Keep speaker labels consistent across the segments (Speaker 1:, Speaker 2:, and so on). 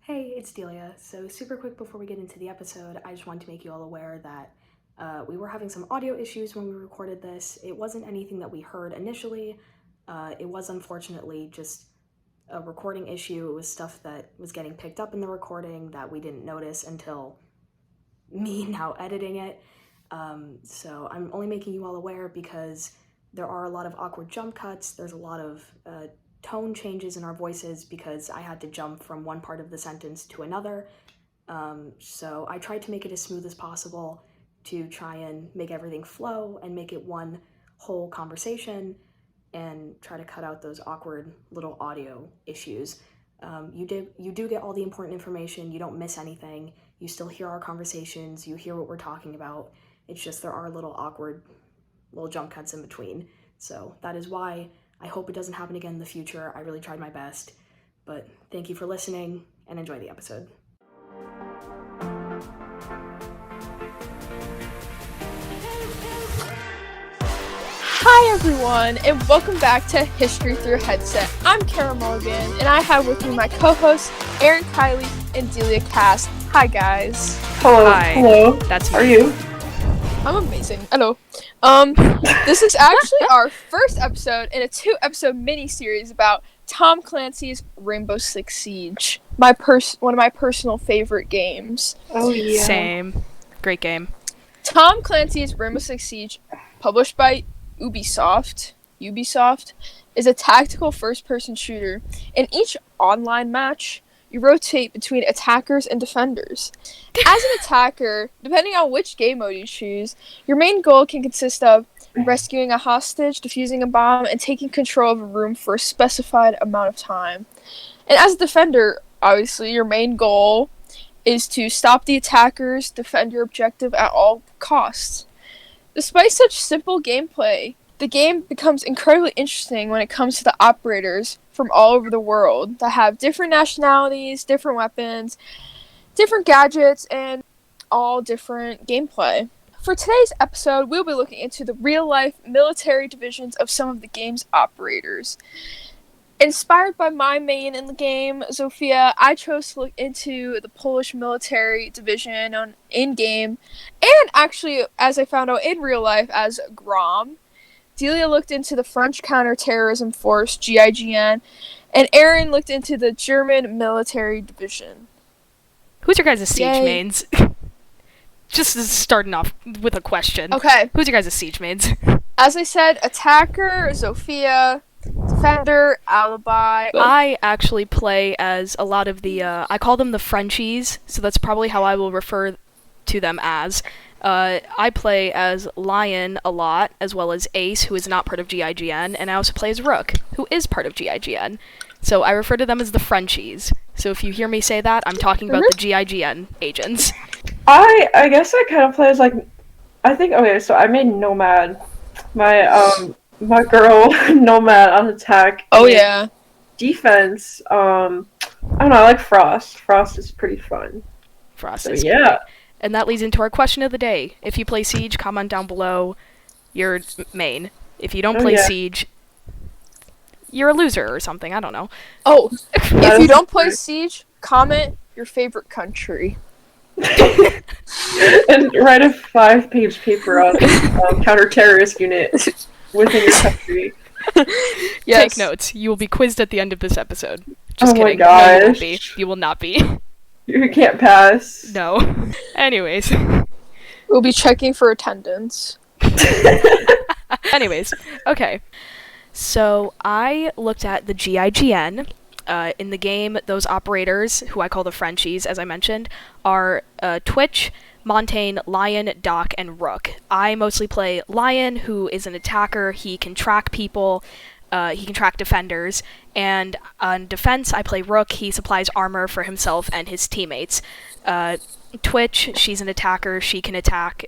Speaker 1: Hey, it's Delia. So super quick before we get into the episode, I just wanted to make you all aware that we were having some audio issues when we recorded this. It wasn't anything that we heard initially. It was unfortunately just a recording issue. It was stuff that was getting picked up in the recording that we didn't notice until me now editing it. So I'm only making you all aware because there are a lot of awkward jump cuts. There's a lot of tone changes in our voices because I had to jump from one part of the sentence to another. So I tried to make it as smooth as possible to try and make everything flow and make it one whole conversation and try to cut out those awkward little audio issues. You do get all the important information. You don't miss anything. You still hear our conversations. You hear what we're talking about. It's just there are little awkward little jump cuts in between. So that is why. I hope it doesn't happen again in the future. I really tried my best. But thank you for listening and enjoy the episode.
Speaker 2: Hi everyone, and welcome back to History Through Headset. I'm Kara Morgan, and I have with me my co-hosts Aaron Kiley and Delia Cast. Hi guys.
Speaker 3: Hello.
Speaker 4: Hi.
Speaker 3: Hello.
Speaker 4: That's me.
Speaker 3: How are you?
Speaker 2: I'm amazing. Hello. This is actually our first episode in a 2-episode mini-series about Tom Clancy's Rainbow Six Siege. One of my personal favorite games.
Speaker 3: Oh yeah.
Speaker 4: Same. Great game.
Speaker 2: Tom Clancy's Rainbow Six Siege, published by Ubisoft, is a tactical first-person shooter. In each online match, you rotate between attackers and defenders. As an attacker, depending on which game mode you choose, your main goal can consist of rescuing a hostage, defusing a bomb, and taking control of a room for a specified amount of time. And as a defender, obviously, your main goal is to stop the attackers, defend your objective at all costs. Despite such simple gameplay, the game becomes incredibly interesting when it comes to the operators from all over the world that have different nationalities, different weapons, different gadgets, and all different gameplay. For today's episode, we'll be looking into the real-life military divisions of some of the game's operators. Inspired by my main in the game, Zofia, I chose to look into the Polish military division in-game, and actually, as I found out in real life, as GROM. Delia looked into the French counter-terrorism force, GIGN, and Aaron looked into the German military division.
Speaker 4: Who's your guys' siege
Speaker 2: Yay.
Speaker 4: mains? Just starting off with a question.
Speaker 2: Okay,
Speaker 4: Who's your guys' siege mains?
Speaker 2: as I said, attacker, Zofia, defender, alibi.
Speaker 4: I actually play as a lot of the, I call them the Frenchies, so that's probably how I will refer to them as. I play as Lion a lot, as well as Ace, who is not part of GIGN, and I also play as Rook, who is part of GIGN. So I refer to them as the Frenchies. So if you hear me say that, I'm talking about the GIGN agents.
Speaker 3: I guess I kind of play as so I made Nomad. My girl Nomad on attack.
Speaker 2: Oh
Speaker 3: and
Speaker 2: yeah.
Speaker 3: Defense. I don't know. I like Frost. Frost is pretty fun.
Speaker 4: Frost
Speaker 3: So
Speaker 4: is
Speaker 3: yeah.
Speaker 4: great. And that leads into our question of the day. If you play Siege, comment down below your main. If you don't play Siege, you're a loser or something. I don't know.
Speaker 2: Oh, if you don't play Siege, comment your favorite country.
Speaker 3: And write a 5-page paper on counter-terrorist unit within your country.
Speaker 2: Yes.
Speaker 4: Take notes. You will be quizzed at the end of this episode. Just
Speaker 3: Oh my
Speaker 4: kidding. No, you won't be.
Speaker 3: gosh.
Speaker 4: You will not be.
Speaker 3: You can't pass.
Speaker 4: No. Anyways.
Speaker 2: We'll be checking for attendance.
Speaker 4: Anyways. Okay. So, I looked at the GIGN. In the game, those operators, who I call the Frenchies, as I mentioned, are Twitch, Montaigne, Lion, Doc, and Rook. I mostly play Lion, who is an attacker. He can track people. He can track defenders. And on defense, I play Rook. He supplies armor for himself and his teammates. Twitch, she's an attacker. She can attack.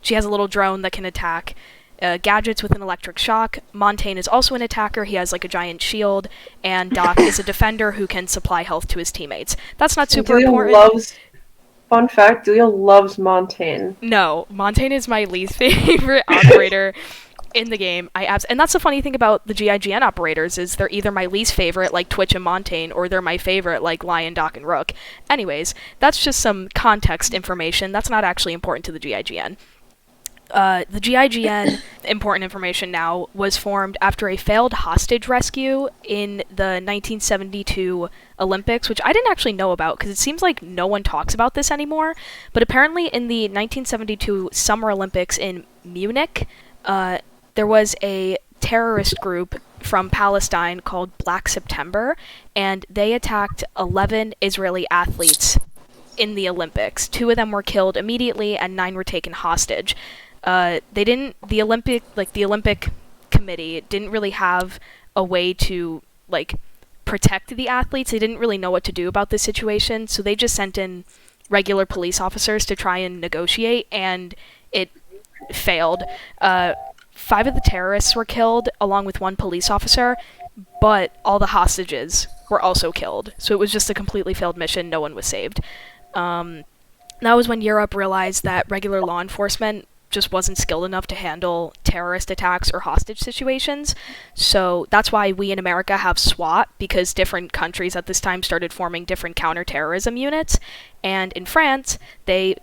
Speaker 4: She has a little drone that can attack gadgets with an electric shock. Montaigne is also an attacker. He has like a giant shield. And Doc is a defender who can supply health to his teammates. That's not super important.
Speaker 3: Fun fact, Delia loves Montaigne.
Speaker 4: No, Montaigne is my least favorite operator. in the game. And that's the funny thing about the GIGN operators is they're either my least favorite, like Twitch and Montaigne, or they're my favorite, like Lion, Doc, and Rook. Anyways, that's just some context information. That's not actually important to the GIGN. The GIGN, important information now, was formed after a failed hostage rescue in the 1972 Olympics, which I didn't actually know about because it seems like no one talks about this anymore. But apparently in the 1972 Summer Olympics in Munich, there was a terrorist group from Palestine called Black September, and they attacked 11 Israeli athletes in the Olympics. 2 of them were killed immediately, and 9 were taken hostage. The Olympic Committee didn't really have a way to, like, protect the athletes. They didn't really know what to do about this situation, so they just sent in regular police officers to try and negotiate, and it failed. 5 of the terrorists were killed, along with 1 police officer, but all the hostages were also killed. So it was just a completely failed mission. No one was saved. That was when Europe realized that regular law enforcement just wasn't skilled enough to handle terrorist attacks or hostage situations. So that's why we in America have SWAT, because different countries at this time started forming different counter-terrorism units. And in France, they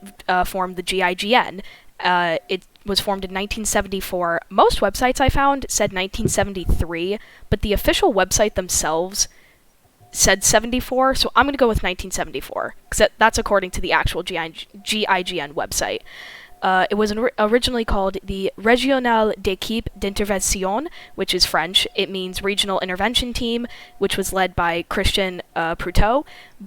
Speaker 4: formed the GIGN. It was formed in 1974. Most websites I found said 1973, but the official website themselves said 74, so I'm going to go with 1974, because that's according to the actual GIGN website. It was originally called the Régional d'équipe d'intervention, which is French. It means Regional Intervention Team, which was led by Christian Proutot.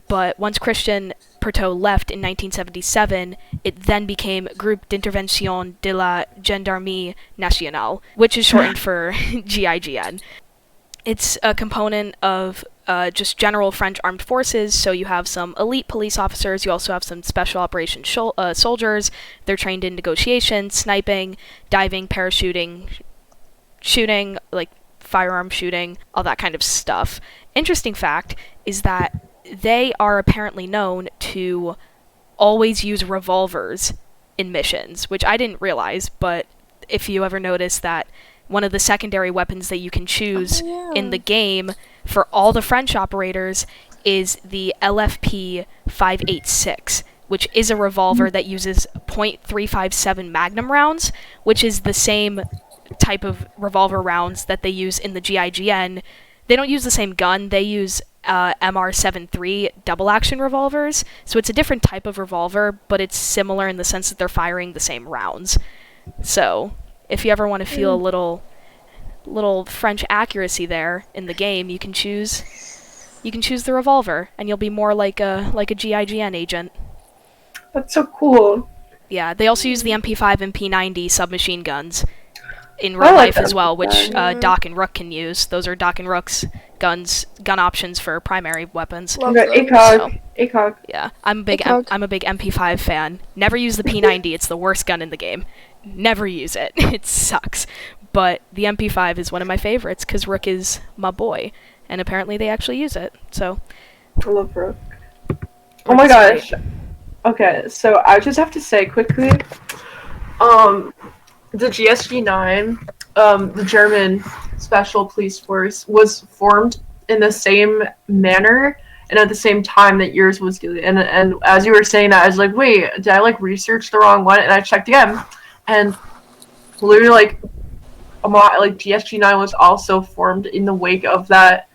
Speaker 4: But once Christian Proutot left in 1977, it then became Groupe d'Intervention de la Gendarmerie Nationale, which is shortened for GIGN. It's a component of just general French armed forces, so you have some elite police officers, you also have some special operations soldiers. They're trained in negotiation, sniping, diving, parachuting, shooting, like firearm shooting, all that kind of stuff. Interesting fact is that they are apparently known to always use revolvers in missions, which I didn't realize, but if you ever notice that one of the secondary weapons that you can choose in the game for all the French operators is the LFP 586, which is a revolver that uses .357 Magnum rounds, which is the same type of revolver rounds that they use in the GIGN. They don't use the same gun, they use MR73 double-action revolvers, so it's a different type of revolver, but it's similar in the sense that they're firing the same rounds. So if you ever want to feel a little French accuracy there in the game, you can choose the revolver, and you'll be more like a GIGN agent.
Speaker 3: That's so cool.
Speaker 4: Yeah, they also use the MP5 and P90 submachine guns in real life as well, which Doc and Rook can use. Those are Doc and Rook's gun options for primary weapons.
Speaker 3: ACOG.
Speaker 4: Yeah, I'm a big MP5 fan. Never use the P90. It's the worst gun in the game. Never use it. It sucks. But the MP5 is one of my favorites because Rook is my boy, and apparently they actually use it. So
Speaker 3: I love Rook. Oh my gosh. Great. Okay, so I just have to say quickly, the GSG9, the German Special Police Force, was formed in the same manner and at the same time that yours was doing. And as you were saying that, I was like, wait, did I research the wrong one? And I checked again, and literally GSG9 was also formed in the wake of that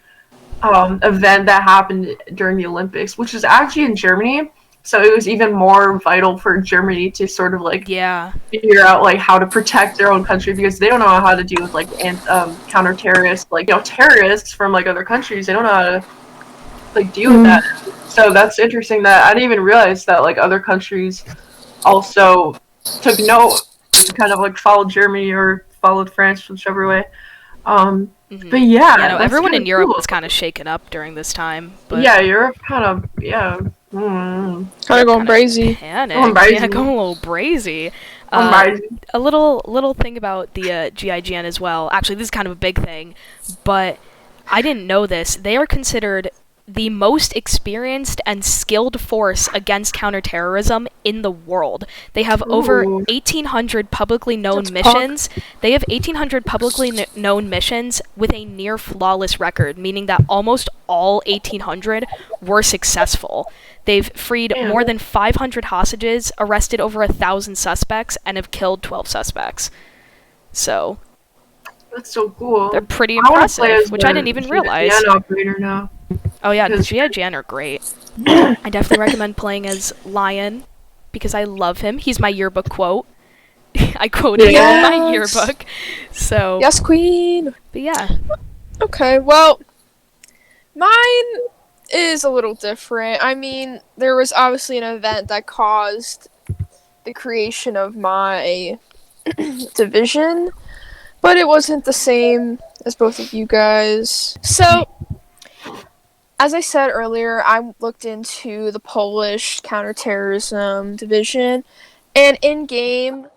Speaker 3: event that happened during the Olympics, which was actually in Germany. So it was even more vital for Germany to sort of figure out how to protect their own country, because they don't know how to deal with counter-terrorists, terrorists from other countries. They don't know how to deal with that. So that's interesting that I didn't even realize that other countries also took note and kind of followed Germany or followed France, whichever way. But yeah,
Speaker 4: everyone in Europe was kind of shaken up during this time. But
Speaker 3: yeah, Europe kind of
Speaker 2: kind of going crazy.
Speaker 4: Going a little brazy. A little thing about the GIGN as well. Actually, this is kind of a big thing, but I didn't know this. They are considered the most experienced and skilled force against counterterrorism in the world. They have over 1,800 publicly known missions. They have 1,800 publicly known missions with a near flawless record, meaning that almost all 1,800 were successful. They've freed more than 500 hostages, arrested over 1,000 suspects, and have killed 12 suspects. So
Speaker 3: that's so cool.
Speaker 4: They're pretty impressive, which I didn't even realize.
Speaker 3: GIGN operator now.
Speaker 4: Oh yeah, the GIGN are great. I definitely recommend playing as Lion because I love him. He's my yearbook quote. I quoted him in my yearbook. So
Speaker 2: yes, queen.
Speaker 4: But yeah.
Speaker 2: Okay, well, mine is a little different. I mean, there was obviously an event that caused the creation of my division, but it wasn't the same as both of you guys. So, as I said earlier, I looked into the Polish counterterrorism division, and in-game,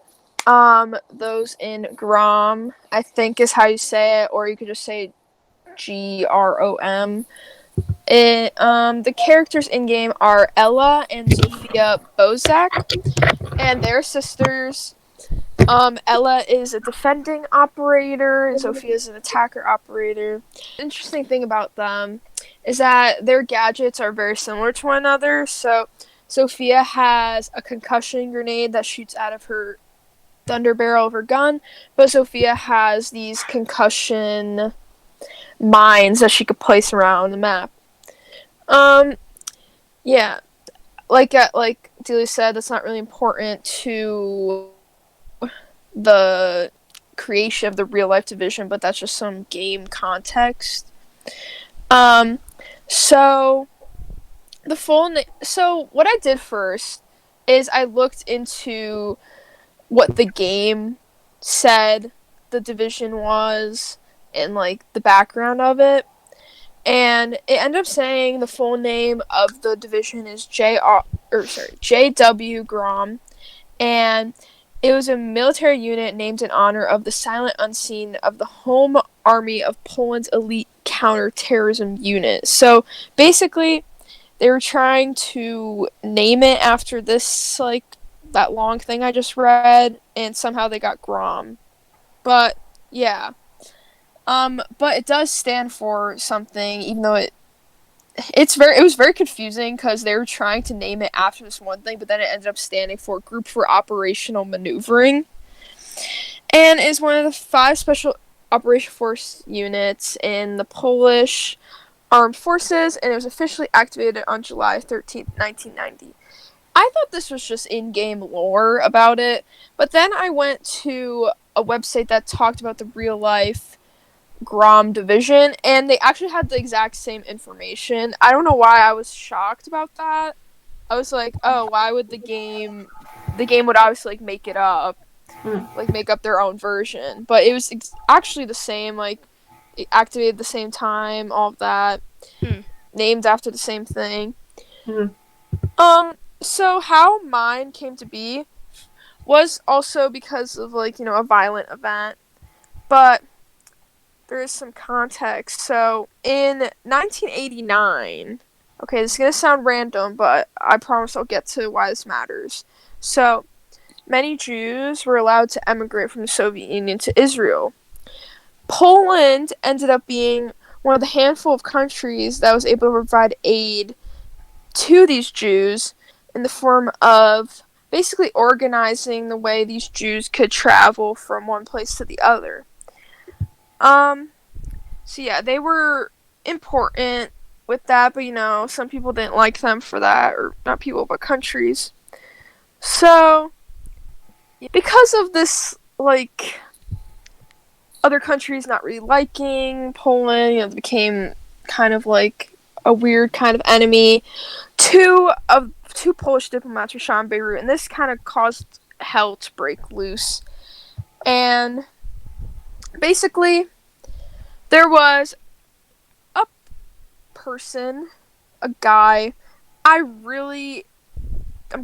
Speaker 2: those in GROM, I think is how you say it, or you could just say GROM. The characters in-game are Ella and Zofia Bozak, and they're sisters. Ella is a defending operator, and Zofia is an attacker operator. The interesting thing about them is that their gadgets are very similar to one another. So, Zofia has a concussion grenade that shoots out of her thunder barrel of her gun, but Zofia has these concussion mines that she could place around the map. Yeah, like Delia said, that's not really important to the creation of the real life division, but that's just some game context. So what I did first is I looked into what the game said the division was and like the background of it. And it ended up saying the full name of the division is JW GROM, and it was a military unit named in honor of the Silent Unseen of the Home Army of Poland's elite counterterrorism unit. So basically, they were trying to name it after this, like, that long thing I just read, and somehow they got GROM. But, yeah. But it does stand for something, even though it was very confusing because they were trying to name it after this one thing, but then it ended up standing for Group for Operational Maneuvering, and is one of the 5 special operation force units in the Polish Armed Forces, and it was officially activated on July 13th, 1990. I thought this was just in-game lore about it, but then I went to a website that talked about the real-life GROM division, and they actually had the exact same information. I don't know why I was shocked about that. I was like, oh, why would the game would obviously like make it up, like make up their own version, but it was actually the same, like it activated the same time, all of that, named after the same thing. So how mine came to be was also because of like, you know, a violent event, but there is some context. So, in 1989, okay, this is going to sound random, but I promise I'll get to why this matters. So, many Jews were allowed to emigrate from the Soviet Union to Israel. Poland ended up being one of the handful of countries that was able to provide aid to these Jews in the form of basically organizing the way these Jews could travel from one place to the other. So yeah, they were important with that, but you know, some people didn't like them for that, or not people, but countries. So, because of this, like, other countries not really liking Poland, you know, they became kind of like a weird kind of enemy. Two Polish diplomats were shot in Beirut, and this kind of caused hell to break loose. And basically, there was a person, a guy, I'm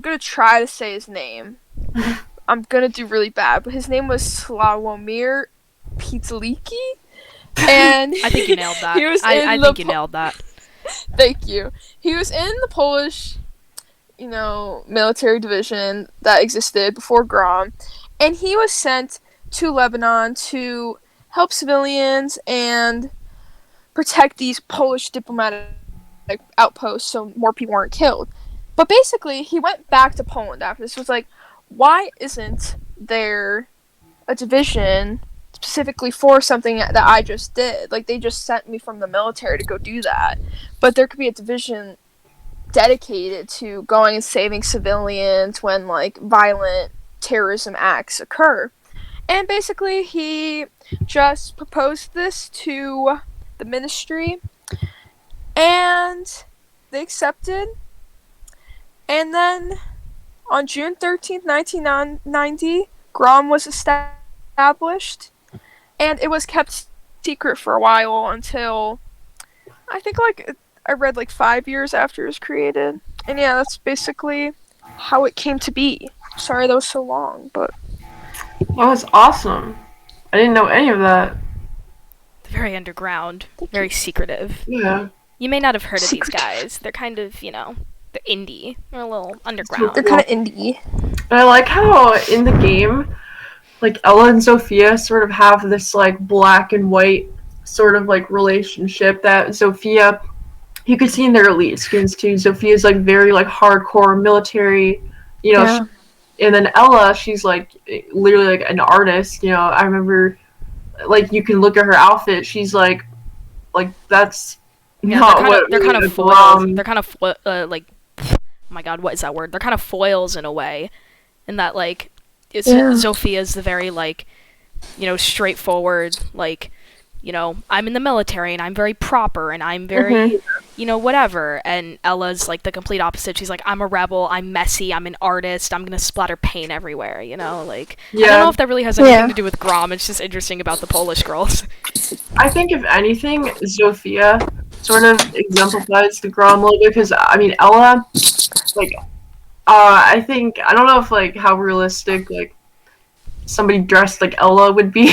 Speaker 2: gonna try to say his name. I'm gonna do really bad, but his name was Sławomir Pizaliki, and
Speaker 4: I think you nailed that.
Speaker 2: He was
Speaker 4: I think you nailed that.
Speaker 2: Thank you. He was in the Polish, military division that existed before GROM, and he was sent to Lebanon to help civilians and protect these Polish diplomatic outposts so more people weren't killed. But basically, he went back to Poland after this. Was like, why isn't there a division specifically for something that I just did? Like, they just sent me from the military to go do that. But there could be a division dedicated to going and saving civilians when, like, violent terrorism acts occur. And basically, he just proposed this to the ministry, and they accepted. And then on June 13th, 1990, GROM was established, and it was kept secret for a while until I think I read 5 years after it was created. And yeah, that's basically how it came to be. Sorry that was so long, but
Speaker 3: That was awesome. I didn't know any of that.
Speaker 4: Very underground, very secretive.
Speaker 3: Yeah.
Speaker 4: You may not have heard of these guys. They're kind of, they're indie. They're a little underground.
Speaker 2: they're kind of indie.
Speaker 3: And I like how in the game, Ella and Sophia sort of have this black and white sort of relationship that Sophia, you could see in their elite skins too. Sophia's very hardcore military,
Speaker 2: Yeah.
Speaker 3: and then Ella, she's literally an artist. I remember you can look at her outfit. She's that's
Speaker 4: Yeah,
Speaker 3: not
Speaker 4: they're kind of foils.
Speaker 3: GROM.
Speaker 4: They're kind of oh my god, what is that word? They're kind of foils in a way, in that Sophia's the very straightforward I'm in the military and I'm very proper and I'm very whatever. And Ella's the complete opposite. She's I'm a rebel. I'm messy. I'm an artist. I'm gonna splatter paint everywhere. I don't know if that really has anything to do with GROM. It's just interesting about the Polish girls.
Speaker 3: I think if anything, Sophia sort of exemplifies the GROM logo because Ella, I think I don't know if how realistic somebody dressed like Ella would be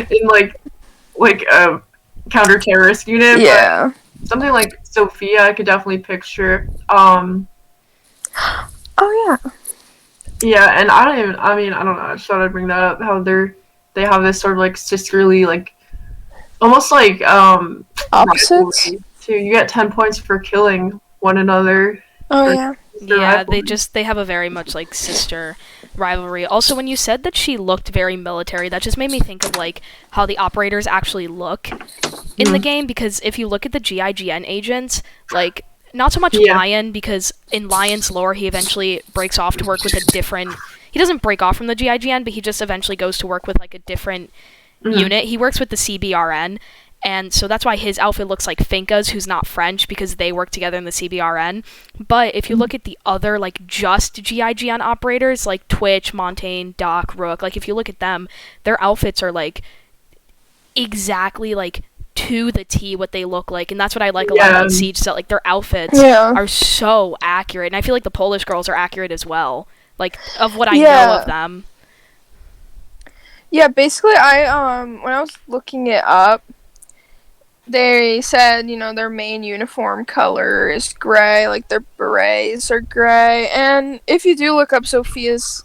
Speaker 3: in a counter-terrorist unit.
Speaker 2: Yeah.
Speaker 3: But something like Sophia, I could definitely picture.
Speaker 2: Oh yeah.
Speaker 3: Yeah, and I don't know. I just thought I'd bring that up. How they have this sort of sisterly, almost
Speaker 2: Opposites.
Speaker 3: rivalry, too. You get 10 points for killing one another.
Speaker 2: Oh yeah.
Speaker 4: Yeah, they have a very much sister rivalry. Also, when you said that she looked very military, that just made me think of how the operators actually look in the game, because if you look at the GIGN agents, not so much Lion, because in Lion's lore he eventually breaks off to work with a different, he doesn't break off from the GIGN, but he just eventually goes to work with a different unit. He works with the CBRN, and so that's why his outfit looks like Finka's, who's not French, because they work together in the CBRN. But if you look at the other, just GIGN operators, like Twitch, Montaigne, Doc, Rook, if you look at them, their outfits are, exactly, to the T what they look like. And that's what I like a lot about Siege, so, their outfits are so accurate. And I feel like the Polish girls are accurate as well, of what I know of them.
Speaker 2: Yeah, basically, when I was looking it up, they said, their main uniform color is gray, their berets are gray. And if you do look up Sophia's,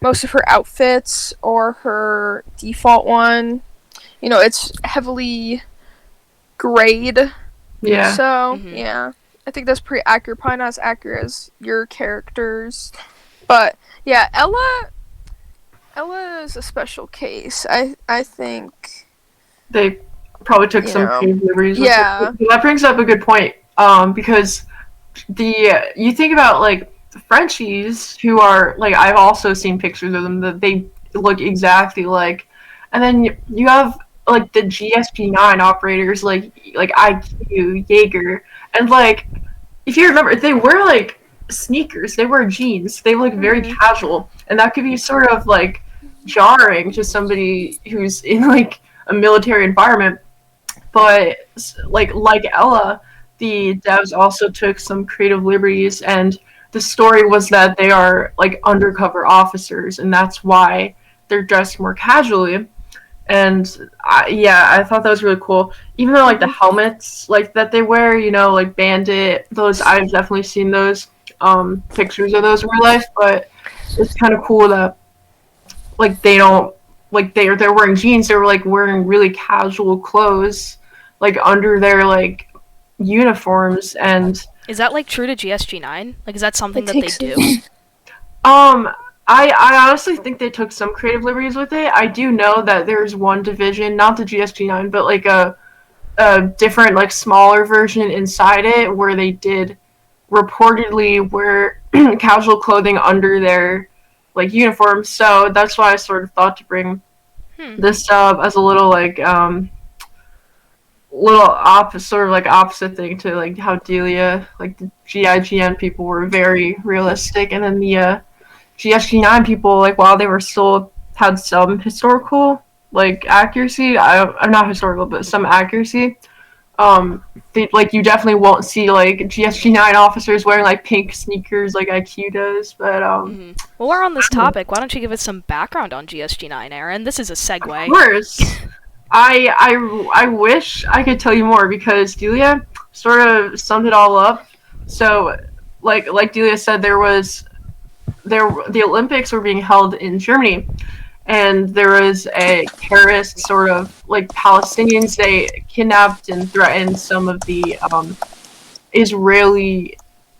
Speaker 2: most of her outfits or her default one, it's heavily grayed.
Speaker 3: Yeah.
Speaker 2: So, yeah, I think that's pretty accurate. Probably not as accurate as your characters. But, yeah, Ella is a special case. I think
Speaker 3: They probably took some creative liberties.
Speaker 2: Yeah.
Speaker 3: That brings up a good point. Because you think about the Frenchies, who are I've also seen pictures of them that they look exactly like, and then you have the GSG9 operators IQ, Jaeger, and if you remember, they wear sneakers, they wear jeans, they look very casual, and that could be sort of jarring to somebody who's in a military environment. But like Ella, the devs also took some creative liberties, and the story was that they are undercover officers, and that's why they're dressed more casually. And I thought that was really cool. Even though like the helmets like that they wear, you know, like Bandit, those I've definitely seen those pictures of those in real life, but it's kind of cool that like they don't like they're wearing jeans, they were like wearing really casual clothes like under their like uniforms. And
Speaker 4: Is that like true to GSG9? Like, is that something
Speaker 2: It
Speaker 4: that they
Speaker 2: takes-
Speaker 4: do?
Speaker 3: Um, I honestly think they took some creative liberties with it. I do know that there's one division, not the GSG9, but like a different, like smaller version inside it where they did reportedly wear casual clothing under their like uniforms. So that's why I sort of thought to bring this up as a little like sort of like opposite thing to like how Delia, like the GIGN people were very realistic, and then the GSG9 people, like while they were still had some historical like accuracy, I'm not historical, but some accuracy. They, like you definitely won't see like GSG9 officers wearing like pink sneakers like IQ does, but
Speaker 4: Well, we're on this topic. Why don't you give us some background on GSG9, Aaron? This is a
Speaker 3: of
Speaker 4: segue.
Speaker 3: course, I wish I could tell you more because Delia sort of summed it all up. So, like Delia said, the Olympics were being held in Germany, and there was a terrorist sort of like Palestinians. They kidnapped and threatened some of the Israeli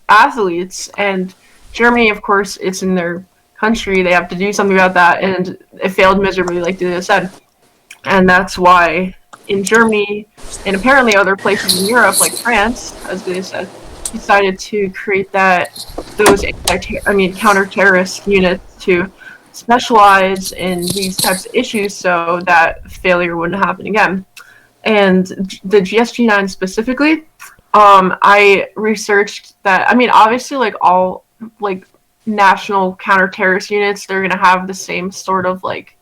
Speaker 3: athletes, and Germany, of course, it's in their country. They have to do something about that, and it failed miserably, like Delia said. And that's why in Germany and apparently other places in Europe, like France, as Delia said, decided to create those counter-terrorist units to specialize in these types of issues so that failure wouldn't happen again. And the GSG9 specifically, I researched that. I mean, obviously, like all like national counter-terrorist units, they're gonna have the same sort of like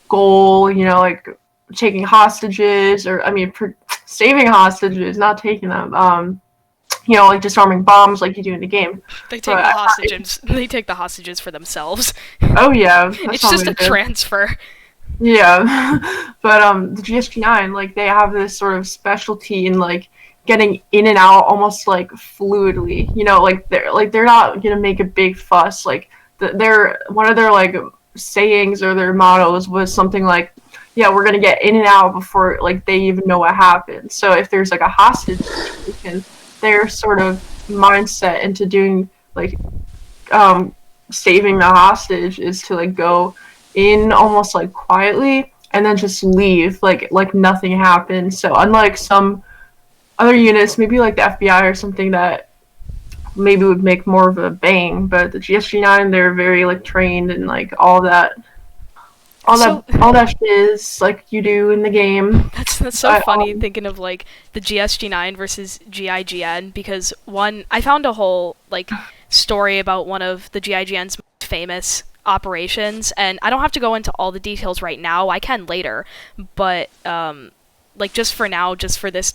Speaker 3: goal, you know, like taking hostages, or saving hostages, not taking them. You know, like disarming bombs, like you do in the game.
Speaker 4: They take the hostages. They take the hostages for themselves.
Speaker 3: Oh yeah, that's
Speaker 4: It's just a
Speaker 3: good.
Speaker 4: transfer.
Speaker 3: Yeah, but the GSG9, like they have this sort of specialty in like getting in and out almost like fluidly. You know, like they're not gonna make a big fuss. Like they're one of their like sayings or their mottos was something like, "Yeah, we're gonna get in and out before like they even know what happened." So if there's like a hostage situation, their sort of mindset into doing like saving the hostage is to like go in almost like quietly and then just leave like nothing happened. So unlike some other units, maybe like the FBI or something that maybe would make more of a bang, but the GSG9, they're very like trained and like all that shiz like you do in the game.
Speaker 4: That's so funny thinking of like the GSG9 versus GIGN, because one, I found a whole like story about one of the GIGN's most famous operations, and I don't have to go into all the details right now. I can later, but like just for now, just for this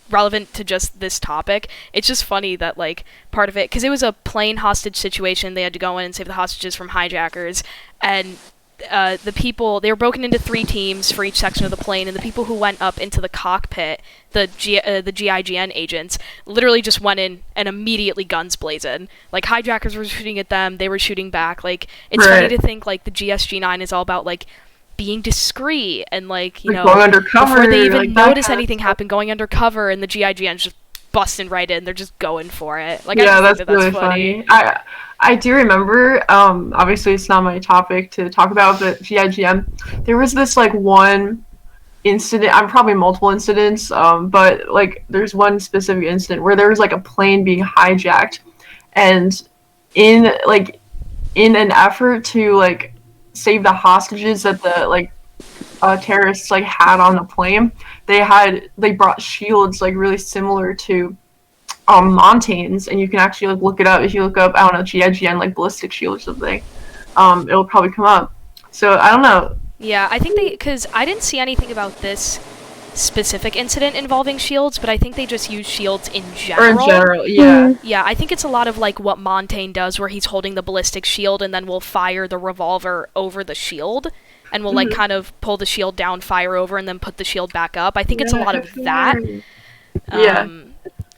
Speaker 4: relevant to just this topic, it's just funny that like part of it, because it was a plane hostage situation, they had to go in and save the hostages from hijackers, and the people, they were broken into 3 teams for each section of the plane, and the people who went up into the cockpit, the GIGN agents, literally just went in and immediately guns blazing. Like, hijackers were shooting at them, they were shooting back. Like, it's funny to think, like, the GSG9 is all about, like, being discreet and, like, you know,
Speaker 3: going undercover,
Speaker 4: before they even
Speaker 3: like,
Speaker 4: notice anything happen, going undercover, and the GIGN's just busting right in. They're just going for it. Like,
Speaker 3: yeah,
Speaker 4: I just
Speaker 3: that's
Speaker 4: think
Speaker 3: really funny. I do remember, obviously it's not my topic to talk about, but GIGN, there was this like one incident, probably multiple incidents, but like there's one specific incident where there was like a plane being hijacked, and in an effort to like save the hostages that the like terrorists like had on the plane, they brought shields like really similar to Montaigne's, and you can actually like look it up. If you look up, I don't know, GIGN like ballistic shield or something, it'll probably come up. So I don't know.
Speaker 4: Yeah, I think because I didn't see anything about this specific incident involving shields, but I think they just use shields in general.
Speaker 3: Or in general, yeah.
Speaker 4: Yeah, I think it's a lot of like what Montaigne does, where he's holding the ballistic shield and then will fire the revolver over the shield. and will like kind of pull the shield down, fire over, and then put the shield back up. I think it's a lot of that.
Speaker 3: Yeah.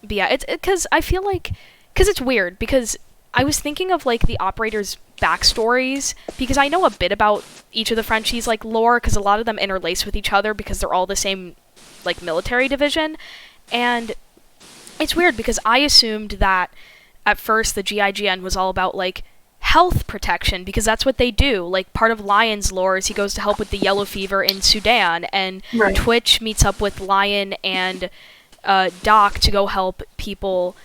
Speaker 4: But yeah, it's because I feel like, because it's weird, because I was thinking of like the operators' backstories, because I know a bit about each of the Frenchies like lore, because a lot of them interlace with each other because they're all the same like military division, and it's weird because I assumed that at first the GIGN was all about like health protection, because that's what they do. Like part of Lion's lore is he goes to help with the yellow fever in Sudan, and
Speaker 3: Right.
Speaker 4: Twitch meets up with Lion and Doc to go help people.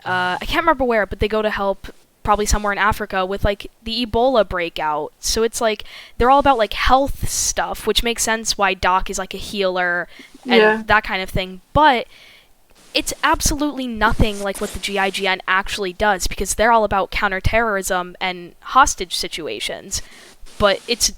Speaker 4: I can't remember where, but they go to help probably somewhere in Africa with like the Ebola breakout. So it's like they're all about like health stuff, which makes sense why Doc is like a healer and that kind of thing. But it's absolutely nothing like what the GIGN actually does, because they're all about counter-terrorism and hostage situations. But it's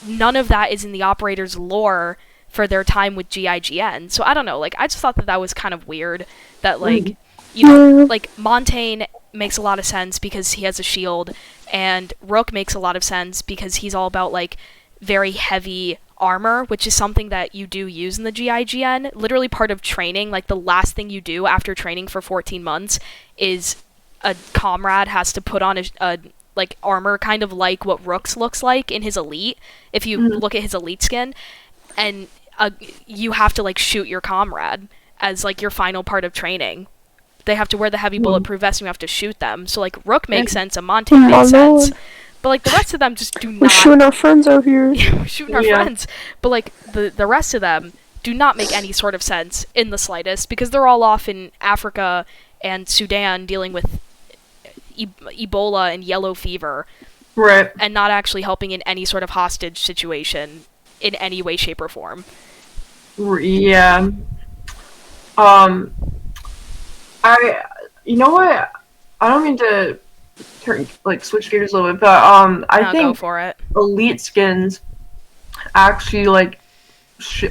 Speaker 4: none of that is in the operator's lore for their time with GIGN. So I don't know, like I just thought that that was kind of weird that like you know, like Montaigne makes a lot of sense because he has a shield, and Rook makes a lot of sense because he's all about like very heavy armor, which is something that you do use in the GIGN. Literally part of training, like the last thing you do after training for 14 months is a comrade has to put on a like armor kind of like what Rook's looks like in his elite, if you look at his elite skin, and you have to like shoot your comrade as like your final part of training. They have to wear the heavy bulletproof vest and you have to shoot them. So like Rook makes sense and Montaigne makes sense. But like the rest of them just do not.
Speaker 5: We're shooting our friends out here.
Speaker 4: We're shooting our friends. But like the rest of them do not make any sort of sense in the slightest, because they're all off in Africa and Sudan dealing with Ebola and yellow fever.
Speaker 3: Right.
Speaker 4: And not actually helping in any sort of hostage situation in any way, shape, or form.
Speaker 3: Yeah. You know what? I don't mean to switch gears a little bit, but I think
Speaker 4: go for it.
Speaker 3: elite skins actually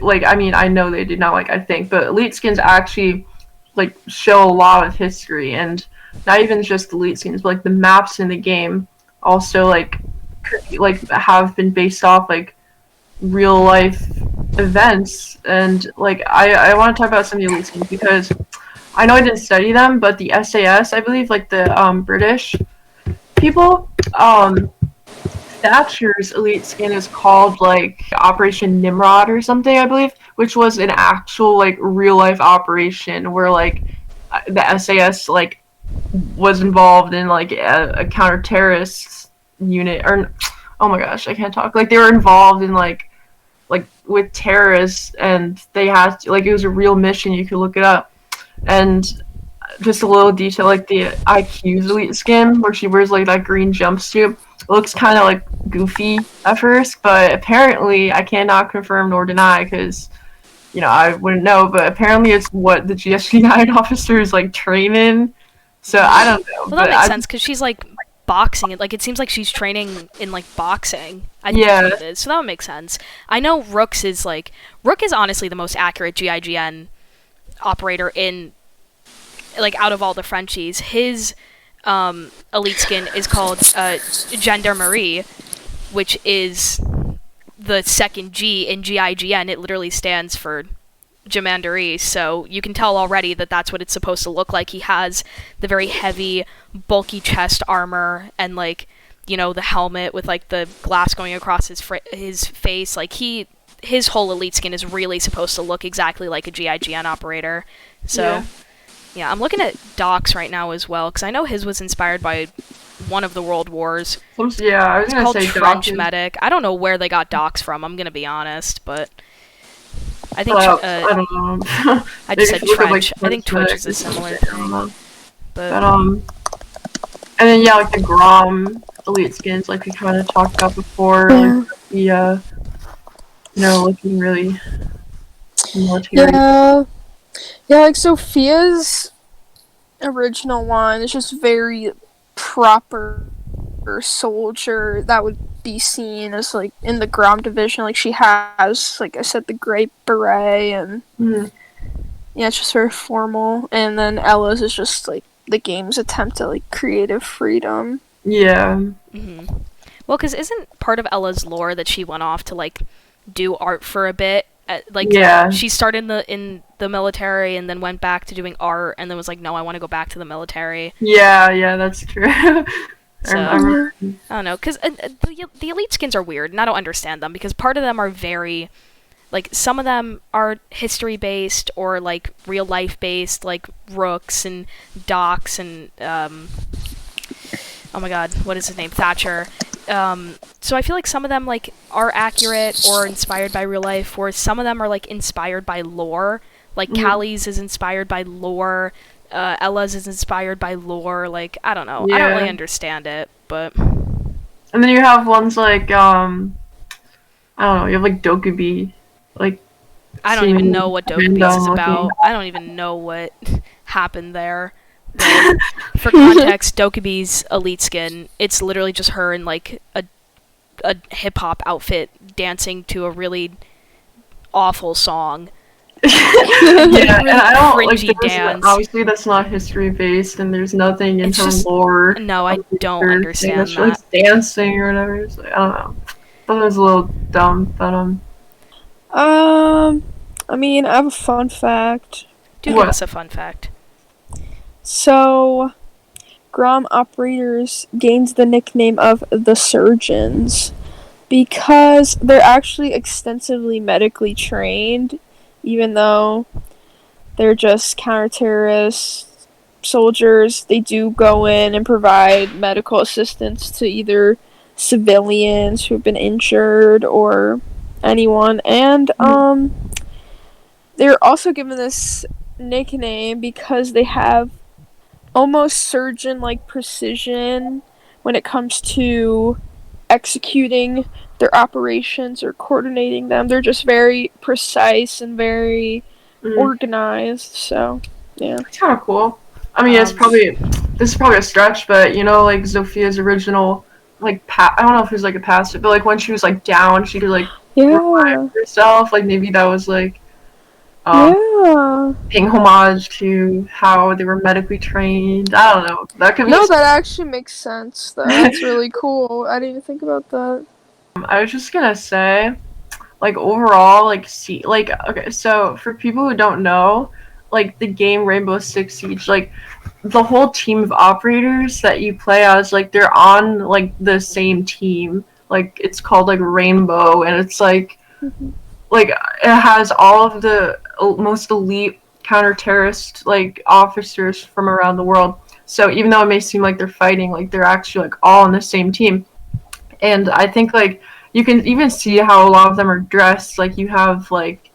Speaker 3: I mean, I know they did not I think, but elite skins actually like show a lot of history, and not even just elite skins, but like the maps in the game also like have been based off like real life events. And like I want to talk about some of the elite skins because I know I didn't study them, but the SAS, I believe, like the British people, Thatcher's elite skin is called like Operation Nimrod or something, I believe, which was an actual like real life operation where like the SAS like was involved in like a counter-terrorist unit, or oh my gosh, I can't talk. Like they were involved in like with terrorists, and they had to, like it was a real mission. You could look it up. And just a little detail, like the IQ's elite skin, where she wears like that green jumpsuit, it looks kind of like goofy at first, but apparently I cannot confirm nor deny because, you know, I wouldn't know, but apparently it's what the GSG9 officers like train in. So I don't know.
Speaker 4: Well, that makes sense because she's like boxing. It seems like she's training in like boxing. I think that's what it is. So that would make sense. I know Rook is honestly the most accurate GIGN operator in like out of all the Frenchies. His elite skin is called Gendarmerie, which is the second G in GIGN. It literally stands for Gemanderie, so you can tell already that that's what it's supposed to look like. He has the very heavy, bulky chest armor and like, you know, the helmet with like the glass going across his face. Like his whole elite skin is really supposed to look exactly like a GIGN operator. So yeah, I'm looking at Doc's right now as well because I know his was inspired by one of the world wars.
Speaker 3: Yeah, I was gonna say
Speaker 4: it's called Trench Medic. I don't know where they got Doc's from. I'm gonna be honest, but I think
Speaker 3: I don't know.
Speaker 4: I just said Trench. I think Twitch is a similar thing. But
Speaker 3: and then like the GROM elite skins, like we kind of talked about before, like the looking really military.
Speaker 2: Yeah, like Sophia's original one is just very proper soldier that would be seen as like in the GROM division. Like she has, like I said, the gray beret and yeah, it's just very formal. And then Ella's is just like the game's attempt at like creative freedom.
Speaker 3: Yeah.
Speaker 4: Mm-hmm. Well, because isn't part of Ella's lore that she went off to, like, do art for a bit? Like,
Speaker 3: Yeah.
Speaker 4: she started in the military and then went back to doing art and then was like, no, I want to go back to the military.
Speaker 3: Yeah, that's true.
Speaker 4: So,
Speaker 3: I remember.
Speaker 4: I don't know, because the elite skins are weird, and I don't understand them, because part of them are very, like, some of them are history-based or, like, real-life based, like Rooks and Docs and, oh my god, what is his name? Thatcher. So I feel like some of them, like, are accurate or inspired by real life, whereas some of them are, like, inspired by lore. Like, Callie's is inspired by lore, Ella's is inspired by lore, like, I don't know. I don't really understand it, but...
Speaker 3: And then you have ones like, I don't know, you have, like, Dokubi, like...
Speaker 4: I don't even know what Dokubi is about. I don't even know what happened there. Like, for context, Dokubi's elite skin, it's literally just her in, like, a hip-hop outfit dancing to a really awful song.
Speaker 3: Yeah, and I don't
Speaker 4: cringy
Speaker 3: like
Speaker 4: dance.
Speaker 3: Obviously, that's not history based, and there's nothing in her lore.
Speaker 4: No, I don't understand that.
Speaker 3: Like dancing or whatever. It's like, I don't know. I thought it was a little dumb, but
Speaker 2: I mean, I have a fun fact.
Speaker 4: Give us a fun fact.
Speaker 2: So, GROM operators gained the nickname of the Surgeons because they're actually extensively medically trained, even though they're just counter-terrorist soldiers. They do go in and provide medical assistance to either civilians who've been injured or anyone, and they're also given this nickname because they have almost surgeon-like precision when it comes to executing their operations or coordinating them. They're just very precise and very organized, so yeah.
Speaker 3: it's kind of cool. I mean, this is probably a stretch, but, you know, like, Zophia's original, like, I don't know if it was, like, a passive, but, like, when she was, like, down, she could, like, revive herself. Like, maybe that was, like, paying homage to how they were medically trained. I don't know. That could be.
Speaker 2: No, that actually makes sense, though. That's really cool. I didn't even think about that.
Speaker 3: I was just gonna say, like, overall, like, okay, so for people who don't know, like, the game Rainbow Six Siege, like, the whole team of operators that you play as, like, they're on, like, the same team. Like, it's called, like, Rainbow, and it's, like, like, it has all of the most elite counter-terrorist, like, officers from around the world. So even though it may seem like they're fighting, like, they're actually, like, all on the same team. And I think, like, you can even see how a lot of them are dressed. Like, you have, like,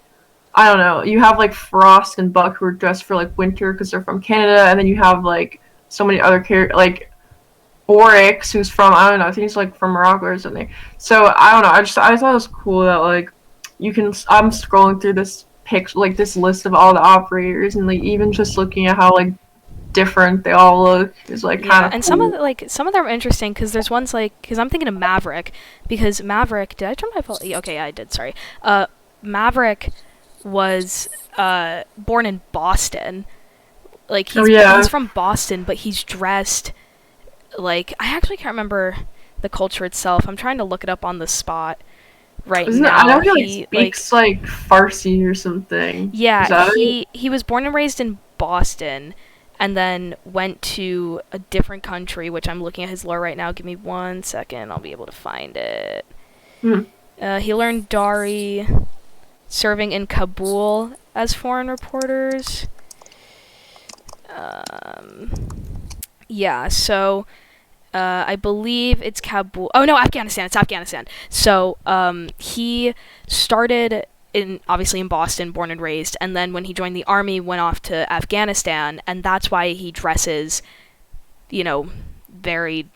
Speaker 3: I don't know, you have, like, Frost and Buck who are dressed for, like, winter because they're from Canada, and then you have, like, so many other characters, like, Oryx, who's from, I don't know, I think he's, like, from Morocco or something. So, I don't know, I thought it was cool that, like, I'm scrolling through this like, this list of all the operators, and, like, even just looking at how, like, different they all look is, like, kind of
Speaker 4: and
Speaker 3: cool.
Speaker 4: some of them are interesting because there's ones like, because I'm thinking of Maverick, because Maverick, did I turn my phone? Okay, yeah, I did, sorry. Maverick was born in Boston. Like, he's from Boston, but he's dressed like, I actually can't remember the culture itself. I'm trying to look it up on the spot now.
Speaker 3: I know he speaks, like, Farsi or something.
Speaker 4: Yeah, he was born and raised in Boston, and then went to a different country, which I'm looking at his lore right now. Give me 1 second, I'll be able to find it. He learned Dari serving in Kabul as foreign reporters. Yeah, so I believe it's Kabul. Oh no, Afghanistan. It's Afghanistan. So he started obviously in Boston, born and raised, and then when he joined the army, went off to Afghanistan, and that's why he dresses, you know, very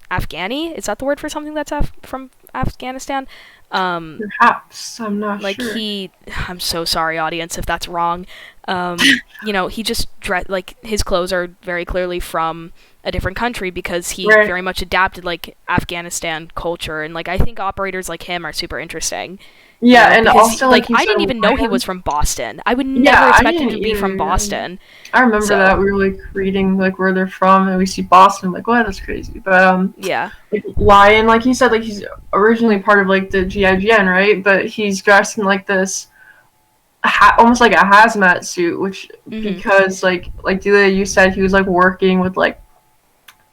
Speaker 4: Afghani. Is that the word for something that's from Afghanistan?
Speaker 3: Perhaps, I'm not
Speaker 4: like
Speaker 3: sure.
Speaker 4: I'm so sorry, audience, if that's wrong. He just like his clothes are very clearly from a different country because he
Speaker 3: Right.
Speaker 4: very much adapted like Afghanistan culture, and like I think operators like him are super interesting.
Speaker 3: Yeah, and
Speaker 4: because,
Speaker 3: also like you
Speaker 4: I
Speaker 3: said,
Speaker 4: didn't even know he
Speaker 3: Ryan-
Speaker 4: was from Boston. I would
Speaker 3: Yeah,
Speaker 4: never
Speaker 3: I
Speaker 4: expect him to
Speaker 3: didn't
Speaker 4: be from
Speaker 3: either.
Speaker 4: Boston.
Speaker 3: I remember
Speaker 4: So-
Speaker 3: that we were like reading like where they're from, and we see Boston. Like, wow, that's crazy. But
Speaker 4: Yeah.
Speaker 3: like Lion, like he said, like he's originally part of like the GIGN, right? But he's dressed in like this, almost like a hazmat suit, which because like Delia, you said he was like working with like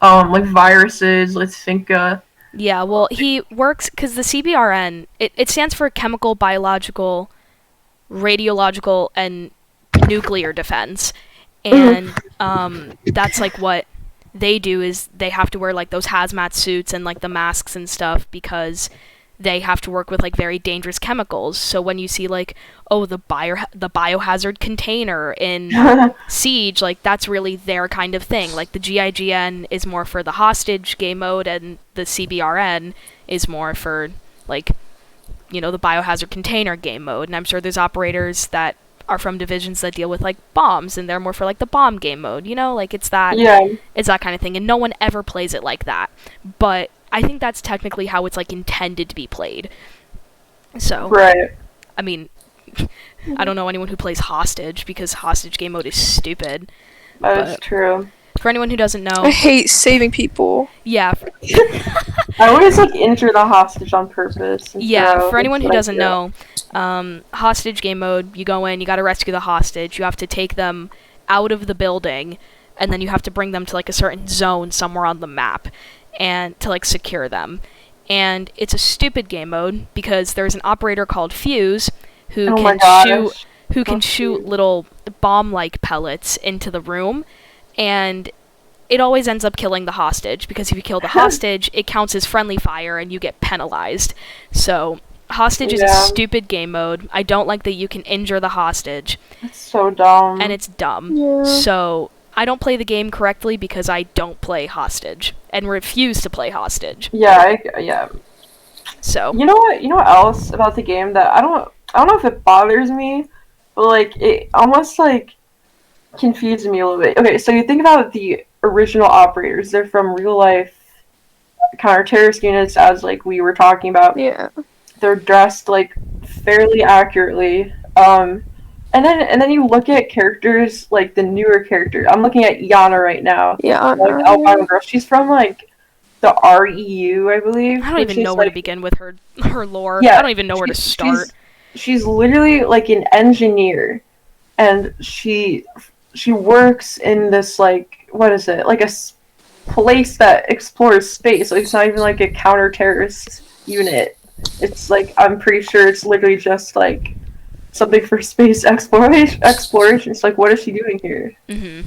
Speaker 3: viruses, like Finka.
Speaker 4: Yeah, well, he works because the CBRN, it stands for Chemical, Biological, Radiological, and Nuclear Defense. And that's like what they do is they have to wear like those hazmat suits and like the masks and stuff because they have to work with like very dangerous chemicals. So when you see like, oh, the biohazard container in Siege, like that's really their kind of thing. Like the GIGN is more for the hostage game mode, and the CBRN is more for like, the biohazard container game mode. And I'm sure there's operators that are from divisions that deal with like bombs, and they're more for like the bomb game mode. Like it's that kind of thing, and no one ever plays it like that. But I think that's technically how it's like intended to be played. So,
Speaker 3: Right.
Speaker 4: I mean, I don't know anyone who plays Hostage because Hostage game mode is stupid.
Speaker 3: That is true.
Speaker 4: For anyone who doesn't know,
Speaker 2: I hate saving people.
Speaker 4: yeah,
Speaker 3: I always like injure the hostage on purpose.
Speaker 4: yeah. For anyone who doesn't know, Hostage game mode, you go in, you gotta rescue the hostage. You have to take them out of the building, and then you have to bring them to like a certain zone somewhere on the map, and to like secure them. And it's a stupid game mode because there's an operator called Fuse who can shoot little bomb-like pellets into the room, and it always ends up killing the hostage because if you kill the hostage, it counts as friendly fire and you get penalized. So Hostage is a stupid game mode. I don't like that you can injure the hostage.
Speaker 3: It's so dumb.
Speaker 4: And it's dumb.
Speaker 2: Yeah.
Speaker 4: So I don't play the game correctly because I don't play Hostage and refuse to play Hostage.
Speaker 3: Yeah.
Speaker 4: So
Speaker 3: You know what? You know what else about the game that I don't know if it bothers me, but like it almost like confuses me a little bit. Okay, so you think about the original operators. They're from real life counter-terrorist units, as like we were talking about.
Speaker 2: Yeah.
Speaker 3: They're dressed like fairly accurately. And then you look at characters like the newer character. I'm looking at Yana right now.
Speaker 2: Yeah.
Speaker 3: Like albino girl. She's from like the REU, I believe.
Speaker 4: I don't even know where to begin with her lore.
Speaker 3: Yeah,
Speaker 4: I don't even know where to start.
Speaker 3: She's literally like an engineer, and she works in this like, what is it, like a place that explores space. Like it's not even like a counter-terrorist unit. It's like, I'm pretty sure it's literally just like something for space exploration. It's like, what is she doing here?
Speaker 4: And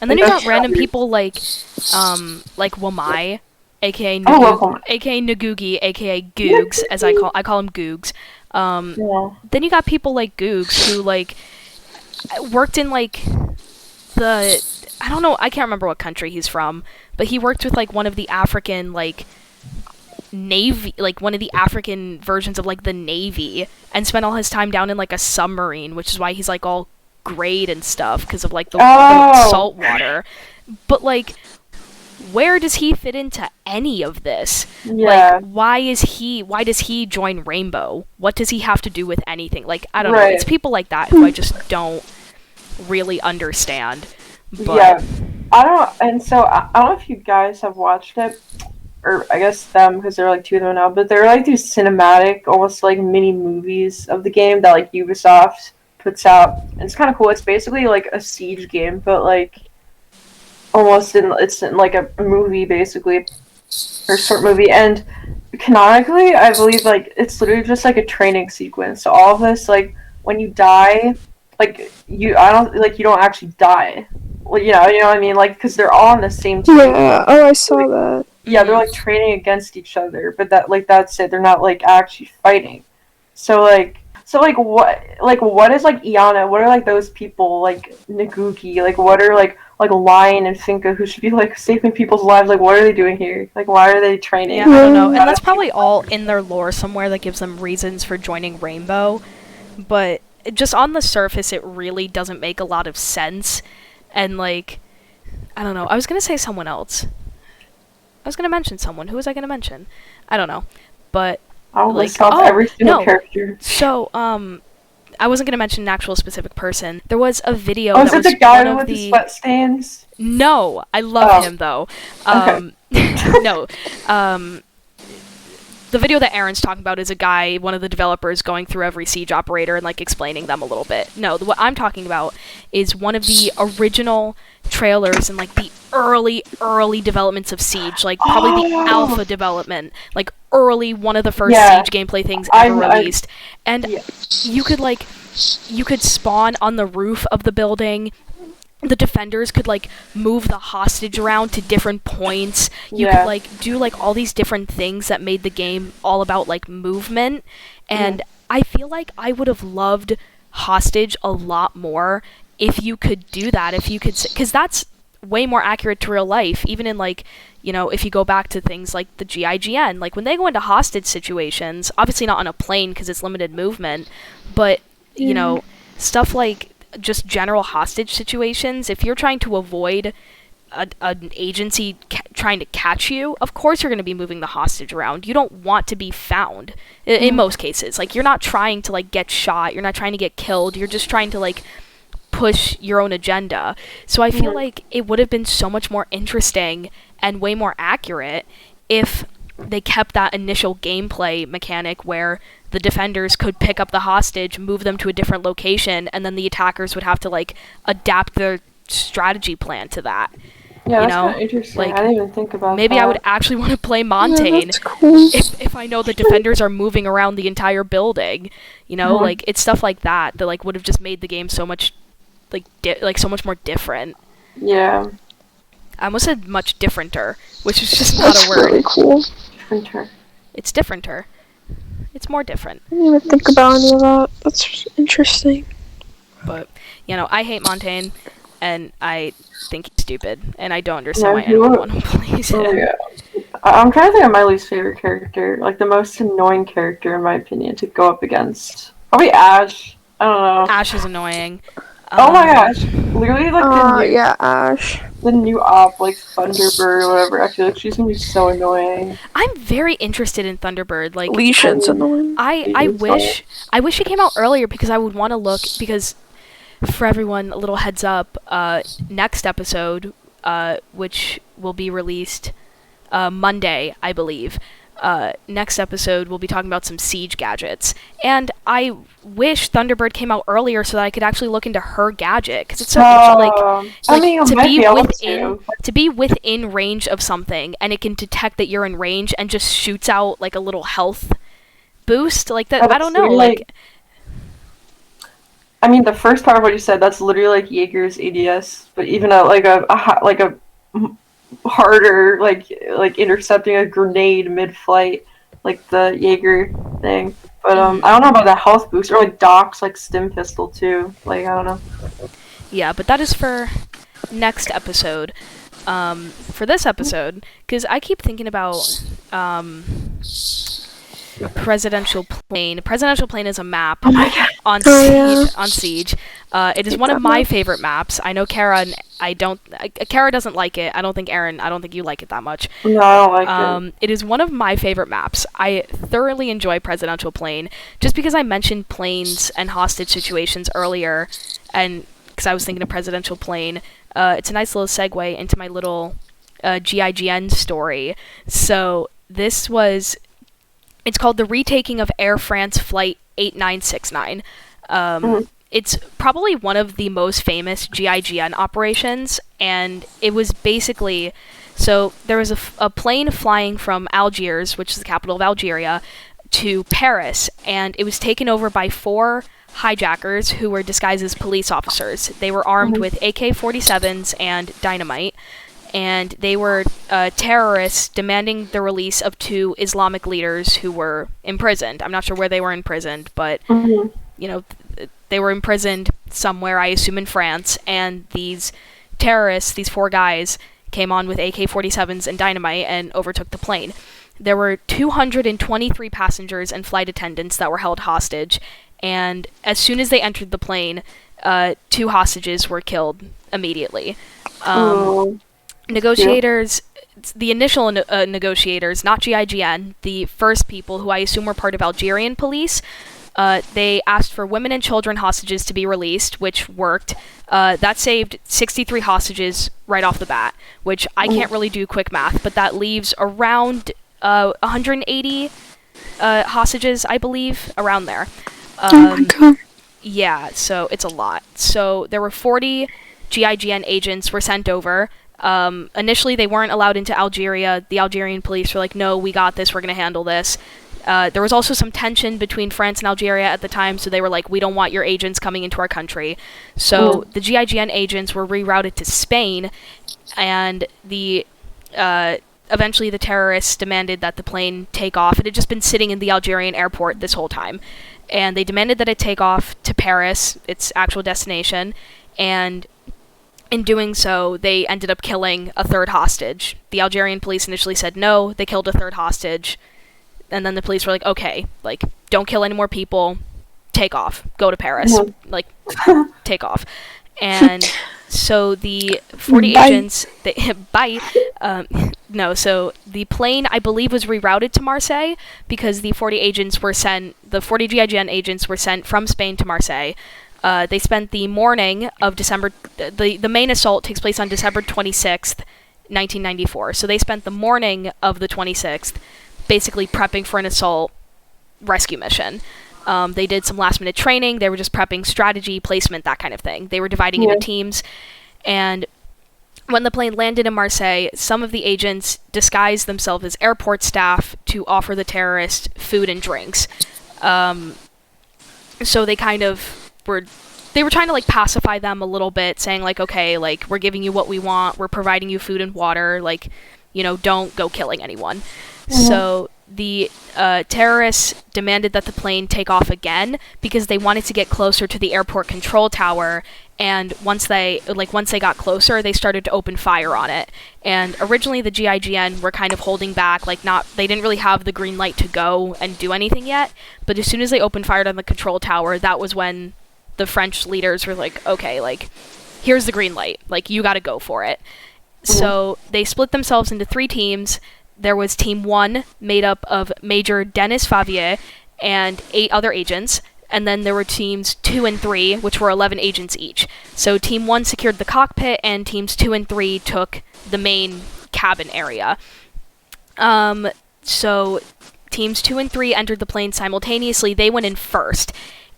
Speaker 4: then you got random people like Wamai, aka Nagugi, aka Googs, as I call him Googs. Then you got people like Googs who like worked in like I don't know, I can't remember what country he's from, but he worked with like one of the African like Navy, like one of the African versions of like the Navy, and spent all his time down in like a submarine, which is why he's like all grayed and stuff because of like the salt water. But like, where does he fit into any of this? Like, why does he join Rainbow? What does he have to do with anything? Like, I don't know. It's people like that who I just don't really understand. But
Speaker 3: I don't know if you guys have watched it, or I guess them, because there are like two of them now, but they're like these cinematic, almost like mini movies of the game that like Ubisoft puts out, and it's kind of cool. It's basically like a Siege game, but like it's in like a movie basically, or short movie, and canonically I believe like it's literally just like a training sequence. So all of this, like when you die, like you don't actually die. Well, you know what I mean, like because they're all on the same team.
Speaker 2: Yeah. Oh, I saw that.
Speaker 3: Yeah, they're like training against each other, but that's it. They're not like actually fighting. So what is like Iana? What are like those people like Naguki? Like what are like Lion and Finka, who should be like saving people's lives? Like what are they doing here? Like why are they training?
Speaker 4: Yeah, I don't know. And that's probably all in their lore somewhere that gives them reasons for joining Rainbow. But just on the surface, it really doesn't make a lot of sense. And, like, I don't know. I was going to say someone else. I was going to mention someone. Who was I going to mention? I don't know. But,
Speaker 3: I'll
Speaker 4: like,
Speaker 3: list off every single character.
Speaker 4: So, I wasn't going to mention an actual specific person. There was a video
Speaker 3: Oh,
Speaker 4: that
Speaker 3: is it
Speaker 4: was
Speaker 3: the guy
Speaker 4: one of
Speaker 3: with
Speaker 4: the
Speaker 3: the sweat stains?
Speaker 4: No, I love him though. No, the video that Aaron's talking about is a guy, one of the developers, going through every Siege operator and like explaining them a little bit. No, what I'm talking about is one of the original trailers and like the early developments of Siege, like probably the alpha development, like early one of the first Siege gameplay things ever released. And you could spawn on the roof of the building. The defenders could like move the hostage around to different points. You could like do like all these different things that made the game all about like movement. And I feel like I would have loved hostage a lot more if you could do that, if you could, because that's way more accurate to real life. Even in like, you know, if you go back to things like the GIGN, like when they go into hostage situations, obviously not on a plane because it's limited movement, but you know, stuff like just general hostage situations, if you're trying to avoid an agency trying to catch you, of course you're going to be moving the hostage around. You don't want to be found in most cases. Like, you're not trying to like get shot, you're not trying to get killed, you're just trying to like push your own agenda. So I feel like it would have been so much more interesting and way more accurate if they kept that initial gameplay mechanic where the defenders could pick up the hostage, move them to a different location, and then the attackers would have to like adapt their strategy plan to that.
Speaker 3: Yeah,
Speaker 4: you
Speaker 3: that's
Speaker 4: know?
Speaker 3: kind of interesting.
Speaker 4: Like,
Speaker 3: I didn't even think about
Speaker 4: maybe
Speaker 3: that.
Speaker 4: I would actually want to play Montaigne if I know the defenders are moving around the entire building. You know, like it's stuff like that that like would have just made the game so much like so much more different.
Speaker 3: Yeah.
Speaker 4: I almost said much differenter, which is just not a word.
Speaker 2: Really cool.
Speaker 3: Differenter.
Speaker 4: It's differenter. It's more different.
Speaker 2: I didn't even think about any of that. That's interesting.
Speaker 4: But, you know, I hate Montaigne, and I think he's stupid, and I don't understand why
Speaker 3: Yeah,
Speaker 4: anyone plays him.
Speaker 3: Yeah. I'm trying to think of my least favorite character, like the most annoying character in my opinion to go up against. Probably Ash. I don't know.
Speaker 4: Ash is annoying.
Speaker 3: Oh my gosh. Literally like
Speaker 2: Ash.
Speaker 3: the new op, like Thunderbird or whatever. I feel like she's gonna be so annoying.
Speaker 4: I'm very interested in Thunderbird. Like,
Speaker 2: Lesion's annoying.
Speaker 4: I wish she came out earlier because I would want to look, because for everyone, a little heads up, next episode, which will be released Monday, I believe. Next episode, we'll be talking about some Siege gadgets. And I wish Thunderbird came out earlier so that I could actually look into her gadget, because it's so
Speaker 3: I mean,
Speaker 4: to be within range of something, and it can detect that you're in range and just shoots out like a little health boost like that. I don't know, like
Speaker 3: I mean, the first part of what you said, that's literally like Jaeger's ADS, but even a harder, like intercepting a grenade mid-flight, like the Jaeger thing. But I don't know about the health boost, or like Doc's like stim pistol too. Like, I don't know.
Speaker 4: Yeah, but that is for next episode. For this episode, because I keep thinking about Presidential Plane. Presidential Plane is a map on Siege. It is one of my favorite maps. I know Kara, and Kara doesn't like it. I don't think you like it that much.
Speaker 3: No, I don't like it.
Speaker 4: It is one of my favorite maps. I thoroughly enjoy Presidential Plane, just because I mentioned planes and hostage situations earlier, and because I was thinking of Presidential Plane. It's a nice little segue into my little GIGN story. So it's called The Retaking of Air France Flight 8969. It's probably one of the most famous GIGN operations, and it was basically... So there was a plane flying from Algiers, which is the capital of Algeria, to Paris, and it was taken over by 4 hijackers who were disguised as police officers. They were armed with AK-47s and dynamite, and they were terrorists demanding the release of 2 Islamic leaders who were imprisoned. I'm not sure where they were imprisoned, but you know, they were imprisoned somewhere, I assume in France, and these terrorists, these 4 guys, came on with AK-47s and dynamite and overtook the plane. There were 223 passengers and flight attendants that were held hostage, and as soon as they entered the plane, 2 hostages were killed immediately. Negotiators, the initial negotiators, not GIGN, the first people who I assume were part of Algerian police, they asked for women and children hostages to be released, which worked. That saved 63 hostages right off the bat, which I can't really do quick math, but that leaves around 180 hostages, I believe, around there.
Speaker 5: Oh my god.
Speaker 4: Yeah, so it's a lot. So there were 40 GIGN agents were sent over. Initially, they weren't allowed into Algeria. The Algerian police were like, no, we got this, we're going to handle this. There was also some tension between France and Algeria at the time, so they were like, we don't want your agents coming into our country. So the GIGN agents were rerouted to Spain, and eventually the terrorists demanded that the plane take off. It had just been sitting in the Algerian airport this whole time. And they demanded that it take off to Paris, its actual destination, and in doing so, they ended up killing a 3rd hostage. The Algerian police initially said no, they killed a 3rd hostage, and then the police were like, okay, like, don't kill any more people, take off, go to Paris, like, take off. And so the 40 agents, so the plane, I believe, was rerouted to Marseille because the 40 GIGN agents were sent from Spain to Marseille. They spent the morning of December, the main assault takes place on December 26th, 1994. So they spent the morning of the 26th basically prepping for an assault rescue mission. They did some last-minute training. They were just prepping strategy, placement, that kind of thing. They were dividing into teams. And when the plane landed in Marseille, some of the agents disguised themselves as airport staff to offer the terrorists food and drinks. So they kind of were trying to, like, pacify them a little bit, saying, like, okay, like, we're giving you what we want, we're providing you food and water, like, you know, don't go killing anyone. So the terrorists demanded that the plane take off again because they wanted to get closer to the airport control tower, and once they got closer, they started to open fire on it. And originally the GIGN were kind of holding back, they didn't really have the green light to go and do anything yet, but as soon as they opened fire on the control tower, that was when the French leaders were like, okay, like, here's the green light, like, you gotta go for it. So they split themselves into 3 teams. There was Team 1, made up of Major Denis Favier and 8 other agents, and then there were Teams 2 and 3, which were 11 agents each. So Team 1 secured the cockpit, and Teams 2 and 3 took the main cabin area. So Teams 2 and 3 entered the plane simultaneously. They went in first,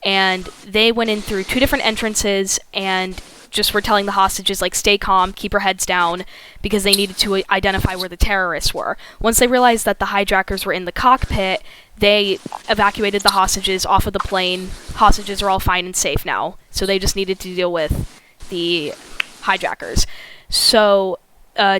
Speaker 4: and they went in through 2 different entrances, and just were telling the hostages, like, stay calm, keep your heads down, because they needed to identify where the terrorists were. Once they realized that the hijackers were in the cockpit, they evacuated the hostages off of the plane. Hostages are all fine and safe now, so they just needed to deal with the hijackers. So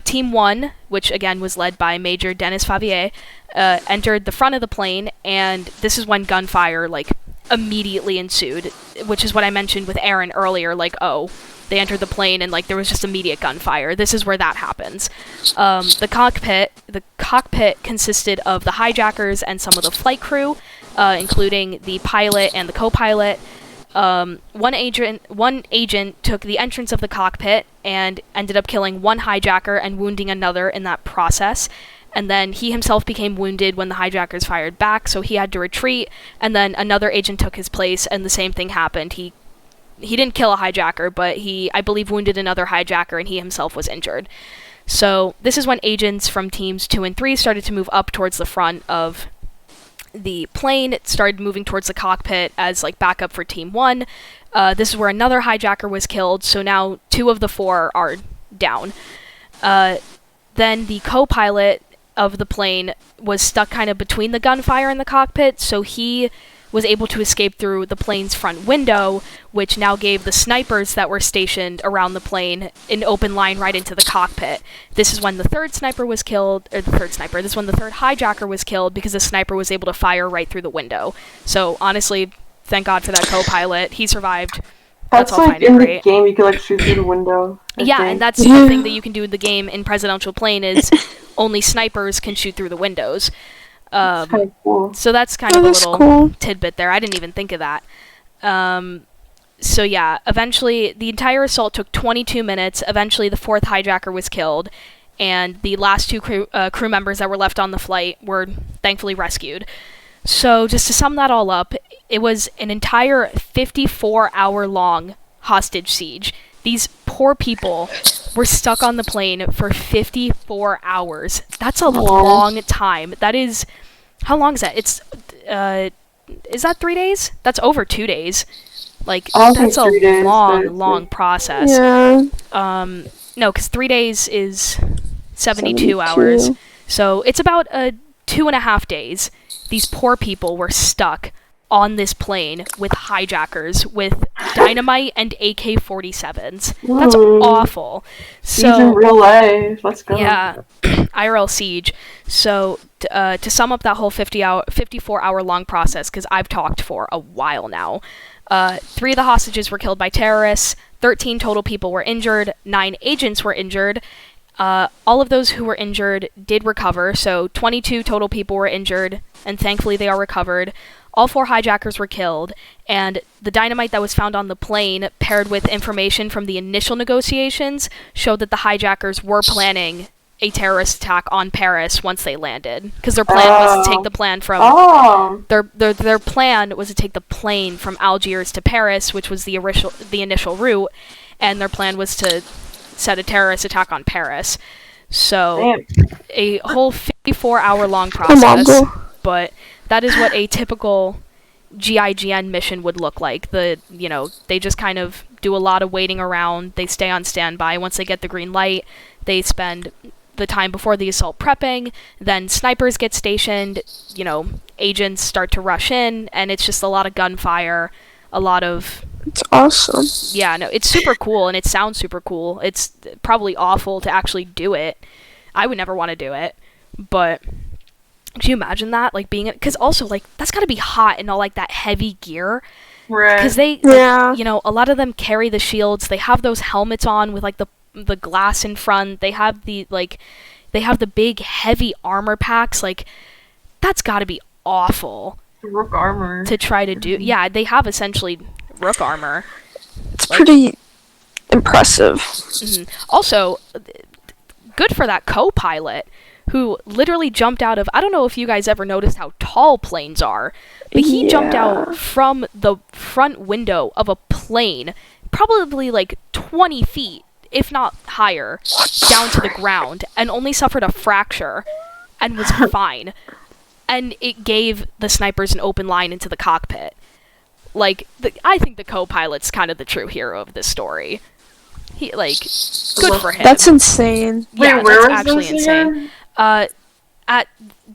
Speaker 4: Team 1, which again was led by Major Denis Favier, entered the front of the plane, and this is when gunfire, like, immediately ensued, which is what I mentioned with Aaron earlier, like, oh, they entered the plane and, like, there was just immediate gunfire. This is where that happens. The cockpit consisted of the hijackers and some of the flight crew, including the pilot and the co-pilot. One agent took the entrance of the cockpit and ended up killing 1 hijacker and wounding another in that process. And then he himself became wounded when the hijackers fired back, so he had to retreat, and then another agent took his place, and the same thing happened. He didn't kill a hijacker, but he, I believe, wounded another hijacker, and he himself was injured. So this is when agents from Teams 2 and 3 started to move up towards the front of the plane. It started moving towards the cockpit as, like, backup for Team 1. This is where another hijacker was killed, so now 2 of the 4 are down. Then the co-pilot of the plane was stuck kind of between the gunfire and the cockpit, so he was able to escape through the plane's front window, which now gave the snipers that were stationed around the plane an open line right into the cockpit. This is when the 3rd sniper was killed, or this is when the 3rd hijacker was killed, because the sniper was able to fire right through the window. So honestly, thank God for that co-pilot. He survived.
Speaker 3: That's
Speaker 4: all
Speaker 3: like
Speaker 4: fine
Speaker 3: in
Speaker 4: and
Speaker 3: the
Speaker 4: great.
Speaker 3: game, you can, like, shoot through the window.
Speaker 4: Yeah, and that's the thing that you can do in the game in Presidential Plane is only snipers can shoot through the windows.
Speaker 3: That's kind of cool.
Speaker 4: So that's kind of a little tidbit there. I didn't even think of that. So yeah, eventually the entire assault took 22 minutes. Eventually the fourth hijacker was killed, and the last two crew members that were left on the flight were thankfully rescued. So just to sum that all up, it was an entire 54-hour-long hostage siege. These poor people were stuck on the plane for 54 hours. That's a long time. That is... How long is that? It's... is that 3 days? That's over 2 days. Like, that's a long process.
Speaker 2: Yeah.
Speaker 4: No, because 3 days is 72 hours. So it's about 2.5 days. These poor people were stuck on this plane with hijackers with dynamite and AK-47s. That's awful. So,
Speaker 3: even real life. Let's go.
Speaker 4: Yeah, IRL siege. So to sum up that whole 54-hour long process, because I've talked for a while now, 3 of the hostages were killed by terrorists, 13 total people were injured, 9 agents were injured. All of those who were injured did recover, so 22 total people were injured, and thankfully they are recovered. All 4 hijackers were killed, and the dynamite that was found on the plane, paired with information from the initial negotiations, showed that the hijackers were planning a terrorist attack on Paris once they landed, because their plan was to take the plan from their plan was to take the plane from Algiers to Paris, which was the initial route, and their plan was to set a terrorist attack on Paris. So a whole 54-hour-long process, but that is what a typical GIGN mission would look like. They just kind of do a lot of waiting around. They stay on standby. Once they get the green light, they spend the time before the assault prepping. Then snipers get stationed. Agents start to rush in, and it's just a lot of gunfire, a lot of...
Speaker 2: It's awesome.
Speaker 4: Yeah, no, it's super cool, and it sounds super cool. It's probably awful to actually do it. I would never want to do it, but... Can you imagine that? Like, being... Because also, like, that's gotta be hot in all, like, that heavy gear.
Speaker 3: Right.
Speaker 4: Because they...
Speaker 2: Yeah.
Speaker 4: A lot of them carry the shields. They have those helmets on with, like, the glass in front. They have the big, heavy armor packs. Like, that's gotta be awful.
Speaker 3: Rook armor.
Speaker 4: To try to do... Yeah, they have essentially rook armor.
Speaker 2: It's pretty impressive.
Speaker 4: Mm-hmm. Also, good for that co-pilot, who literally jumped out of... I don't know if you guys ever noticed how tall planes are, but he jumped out from the front window of a plane, probably like 20 feet, if not higher, down to the ground, and only suffered a fracture, and was fine. And it gave the snipers an open line into the cockpit. Like, I think the co-pilot's kind of the true hero of this story. He, like, good for him.
Speaker 2: That's insane.
Speaker 4: Yeah,
Speaker 3: Wait, where
Speaker 4: that's
Speaker 3: was
Speaker 4: actually
Speaker 3: this
Speaker 4: insane.
Speaker 3: again?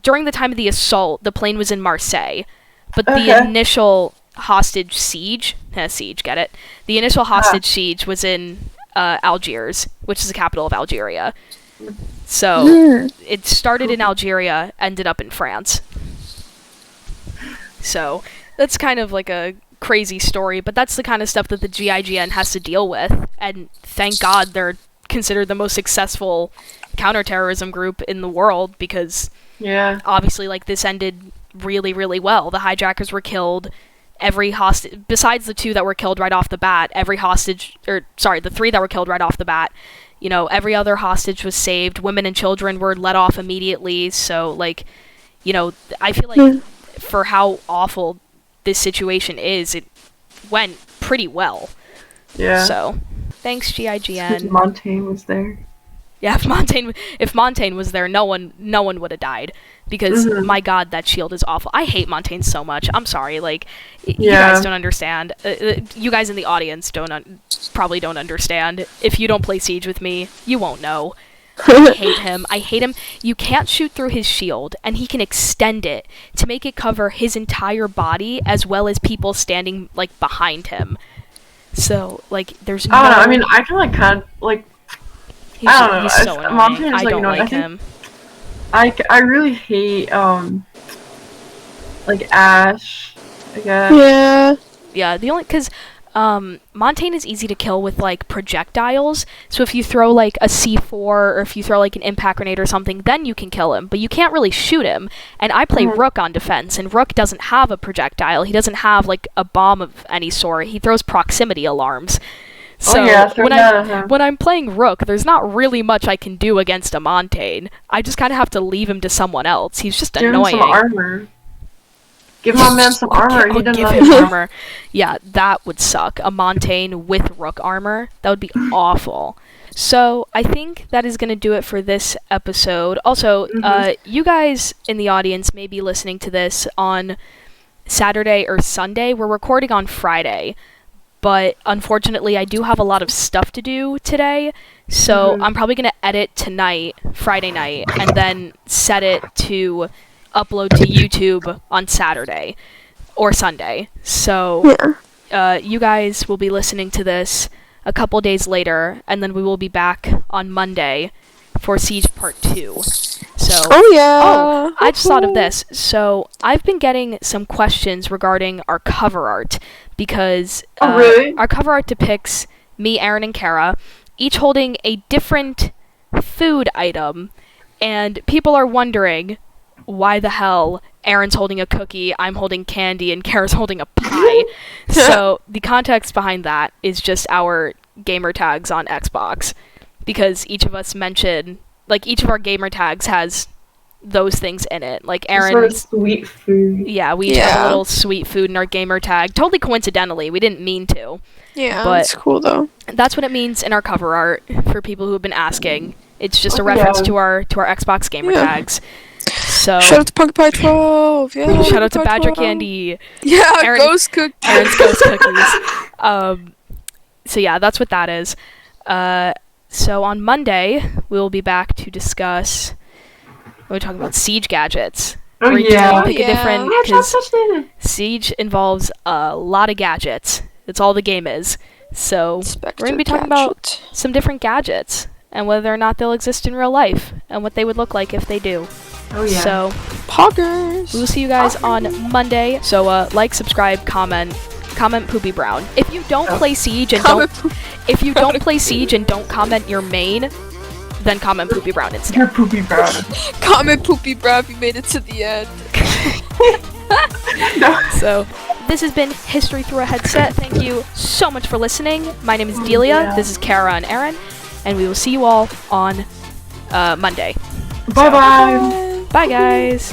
Speaker 4: During the time of the assault, the plane was in Marseille, but the initial hostage siege, get it? The initial hostage siege was in Algiers, which is the capital of Algeria. So it started in Algeria, ended up in France. So that's kind of like a crazy story, but that's the kind of stuff that the GIGN has to deal with, and thank God they're considered the most successful counter-terrorism group in the world, because obviously, like, this ended really, really well. The hijackers were killed. Every hostage, besides the 2 that were killed right off the bat, the 3 that were killed right off the bat, every other hostage was saved. Women and children were let off immediately. So, like, I feel like for how awful this situation is, it went pretty well.
Speaker 3: Yeah.
Speaker 4: So, thanks, GIGN.
Speaker 3: Montaigne was there.
Speaker 4: Yeah, if Montaigne was there, no one would have died, because my God, that shield is awful. I hate Montaigne so much. I'm sorry, like, you guys don't understand. You guys in the audience probably don't understand. If you don't play Siege with me, you won't know. I hate him. You can't shoot through his shield, and he can extend it to make it cover his entire body as well as people standing, like, behind him. So, like, there's no...
Speaker 3: I don't know. I mean, I can, like, I don't know.
Speaker 4: He's so annoying.
Speaker 3: Montaigne's,
Speaker 4: I don't like him.
Speaker 3: I really hate, like, Ash, I guess.
Speaker 2: Yeah.
Speaker 4: Yeah, the only... Because Montane is easy to kill with, like, projectiles. So if you throw, like, a C4 or if you throw, like, an impact grenade or something, then you can kill him. But you can't really shoot him. And I play Rook on defense, and Rook doesn't have a projectile. He doesn't have, like, a bomb of any sort. He throws proximity alarms. So when I'm playing Rook, there's not really much I can do against a Montane. I just kind of have to leave him to someone else. He's just annoying.
Speaker 3: Give him some armor. Give my man some armor.
Speaker 4: I'll give him armor. Yeah, that would suck. A Montane with Rook armor. That would be awful. So I think that is going to do it for this episode. Also, you guys in the audience may be listening to this on Saturday or Sunday. We're recording on Friday. But unfortunately, I do have a lot of stuff to do today, so I'm probably going to edit tonight, Friday night, and then set it to upload to YouTube on Saturday or Sunday. So you guys will be listening to this a couple days later, and then we will be back on Monday for Siege Part 2. So, I just thought of this. So I've been getting some questions regarding our cover art, because our cover art depicts me, Aaron, and Kara, each holding a different food item, and people are wondering why the hell Aaron's holding a cookie, I'm holding candy, and Kara's holding a pie. So the context behind that is just our gamer tags on Xbox, because each of us mention, like, each of our gamer tags has those things in it. Like Aaron's
Speaker 3: sort of sweet food.
Speaker 4: Yeah, we each have a little sweet food in our gamer tag. Totally coincidentally, we didn't mean to.
Speaker 2: Yeah,
Speaker 4: but
Speaker 2: that's cool though.
Speaker 4: That's what it means in our cover art for people who have been asking. It's just a reference to our Xbox gamer tags. So
Speaker 2: shout out to Punk Pie 12. Yeah.
Speaker 4: Shout out to Badger Candy.
Speaker 2: Yeah, Ghost Cookies.
Speaker 4: Aaron's Ghost Cookies. So yeah, that's what that is. So on Monday, we will be back to discuss. We're talking about Siege gadgets.
Speaker 3: Oh,
Speaker 4: Pick a different, because Siege involves a lot of gadgets. That's all the game is. So we're going to be talking about some different gadgets and whether or not they'll exist in real life and what they would look like if they do.
Speaker 3: Oh yeah.
Speaker 4: So
Speaker 2: Poggers.
Speaker 4: We will see you guys on Monday. So like, subscribe, comment Poopy Brown. If you don't play Siege and don't play Siege and don't comment your main, then comment Poopy Brown instead.
Speaker 3: You're Poopy Brown.
Speaker 2: Comment Poopy Brown if you made it to the end.
Speaker 3: No.
Speaker 4: So this has been History Through a Headset. Thank you so much for listening. My name is Delia. This is Kara and Aaron, and we will see you all on Monday.
Speaker 3: Bye-bye.
Speaker 4: Bye guys.